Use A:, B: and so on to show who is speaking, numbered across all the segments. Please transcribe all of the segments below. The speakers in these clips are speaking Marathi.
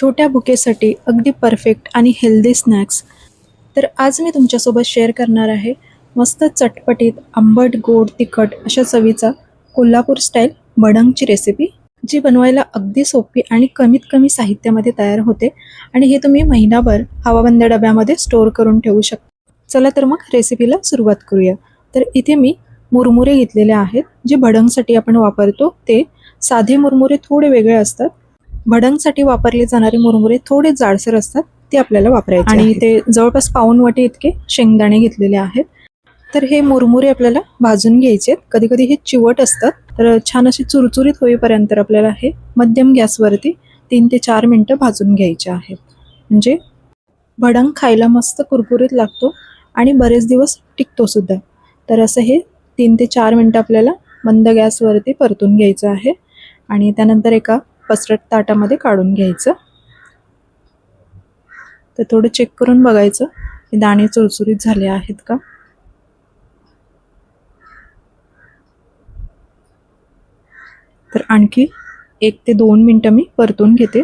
A: छोट्या भुकेसाठी अगदी परफेक्ट आणि हेल्दी स्नॅक्स. तर आज मी तुमच्यासोबत शेअर करणार आहे मस्त चटपटीत आंबट गोड तिखट अशा चवीचा कोल्हापूर स्टाईल भडंगची रेसिपी, जी बनवायला अगदी सोपी आणि कमीत कमी साहित्यामध्ये तयार होते आणि हे तुम्ही महिनाभर हवाबंद डब्यामध्ये स्टोअर करून ठेवू शकता. चला तर मग रेसिपीला सुरुवात करूया. तर इथे मी मुरमुरे घेतलेले आहेत. जे भडंगसाठी आपण वापरतो ते साधे मुरमुरे थोडे वेगळे असतात. भडंगसाठी वापरले जाणारे मुरमुरे थोडे जाडसर असतात, ते आपल्याला वापरायचे आणि ते जवळपास पाऊण वाटी इतके शेंगदाणे घेतलेले आहेत. तर हे मुरमुरे आपल्याला भाजून घ्यायचे आहेत. कधी कधी हे चिवट असतात, तर छान असे चुरचुरीत होईपर्यंत आपल्याला हे मध्यम गॅसवरती 3 ते 4 मिनटं भाजून घ्यायचे आहेत. म्हणजे भडंग खायला मस्त कुरकुरीत लागतो आणि बरेच दिवस टिकतो सुद्धा. तर असं हे 3 ते 4 मिनटं आपल्याला मंद गॅसवरती परतून घ्यायचं आहे आणि त्यानंतर एका पसरट ताटामध्ये काढून घ्यायचं. तर थोडं चेक करून बघायचं हे दाणे चुरचुरीत झाले आहेत का. तर आणखी 1 ते 2 मिनटं मी परतून घेते.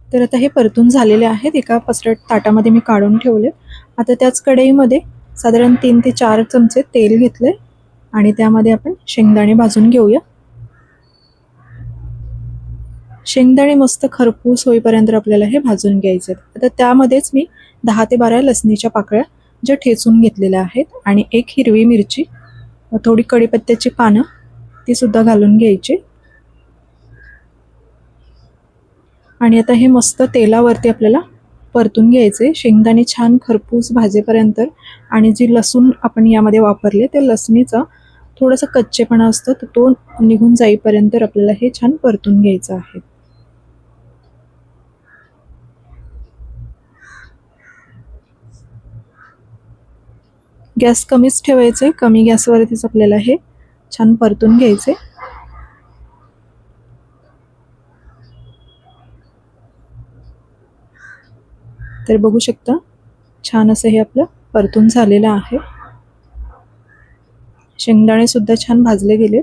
A: तर आता हे परतून झालेले आहेत. एका पसरट ताटामध्ये मी काढून ठेवले. आता त्याच कढईमध्ये साधारण 3 ते 4 चमचे तेल घेतले आणि त्यामध्ये आपण शेंगदाणे भाजून घेऊया. शेंगदाणे मस्त खरपूस होईपर्यंत आपल्याला हे भाजून घ्यायचे आहेत. आता त्यामध्येच मी 10 ते 12 लसणीच्या पाकळ्या ज्या ठेचून घेतलेल्या आहेत आणि 1 हिरवी मिरची, थोडी कढीपत्त्याची पानं ती सुद्धा घालून घ्यायची. आणि आता हे मस्त तेलावरती आपल्याला परतून घ्यायचे. शेंगदाणे छान खरपूस भाजेपर्यंत आणि जी लसूण आपण यामध्ये वापरले ते लसणीचा थोडासा कच्चेपणा असतो, तर तो निघून जाईपर्यंत आपल्याला हे छान परतून घ्यायचं आहे. गॅस कमीच ठेवायचे. कमी गॅसवरतीच आपल्याला हे छान परतून घ्यायचे. तर बघू शकता छान असं हे आपलं परतून झालेलं आहे. शेंगदाणे सुद्धा छान भाजले गेले.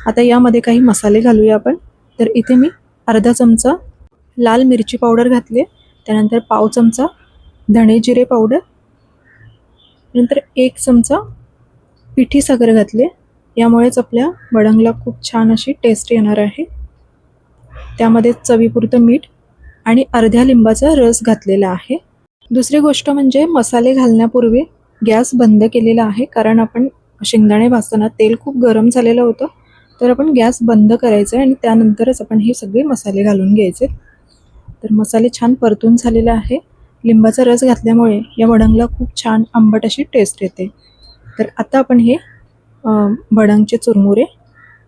A: आता यामध्ये काही मसाले घालूया आपण. तर इथे मी अर्धा चमचा लाल मिरची पावडर घातले, त्यानंतर पाव चमचा धणे जिरे पावडर, नंतर 1 चमचा पिठी साखर घातले. यामुळेच आपल्या भडंगला खूप छान अशी टेस्ट येणार आहे. त्यामध्ये चवीपुरतं मीठ आणि अर्ध्या लिंबाचा रस घातलेला आहे. दुसरी गोष्ट म्हणजे मसाले घालण्यापूर्वी गॅस बंद केलेला आहे, कारण आपण शेंगदाणे भाजताना तेल खूप गरम झालेलं होतं. तर आपण गॅस बंद करायचा आणि त्यानंतरच आपण हे सगळे मसाले घालून घ्यायचे. तर मसाले छान परतून झालेले आहे. लिंबाचा रस घातल्यामुळे या भडंगला खूप छान आंबट अशी टेस्ट येते. तर आता आपण हे भडंगचे चुरमुरे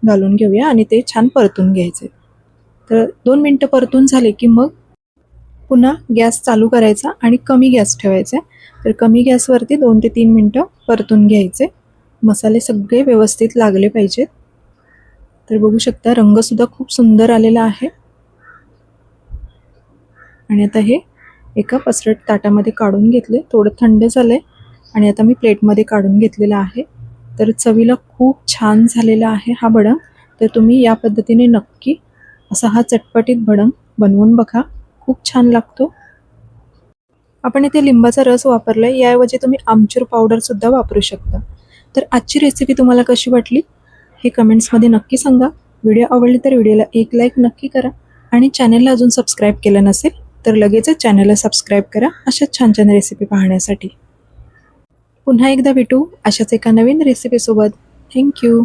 A: घालून घेऊया आणि ते छान परतून घ्यायचे. तर 2 मिनटं परतून झाले की मग पुन्हा गॅस चालू करायचा आणि कमी गॅस ठेवायचा. तर कमी गॅसवरती 2 ते 3 मिनटं परतून घ्यायचे. मसाले सगळे व्यवस्थित लागले पाहिजेत. तर बघू शकता रंगसुद्धा खूप सुंदर आलेला आहे. आणि आता हे एका पसरट ताटामध्ये काढून घेतले. थोडं थंड झालंय आणि आता मी प्लेटमध्ये काढून घेतलेलं आहे. तर चवीला खूप छान झालेला आहे हा भडंग. तर तुम्ही या पद्धतीने नक्की असा हा चटपटीत भडंग बनवून बघा. खूप छान लागतो. आपण इथे लिंबाचा रस वापरलाय, याऐवजी तुम्ही आमचूर पावडर सुद्धा वापरू शकता. तर आजची रेसिपी तुम्हाला कशी वाटली हे कमेंट्समध्ये नक्की सांगा. व्हिडिओ आवडली तर व्हिडिओला एक लाईक नक्की करा आणि चॅनलला अजून सबस्क्राईब केलं नसेल तर लगेचच चॅनलला सबस्क्राईब करा अशाच छान छान रेसिपी पाहण्यासाठी. पुन्हा एकदा भेटू अशाच एका नवीन रेसिपीसोबत. थँक्यू.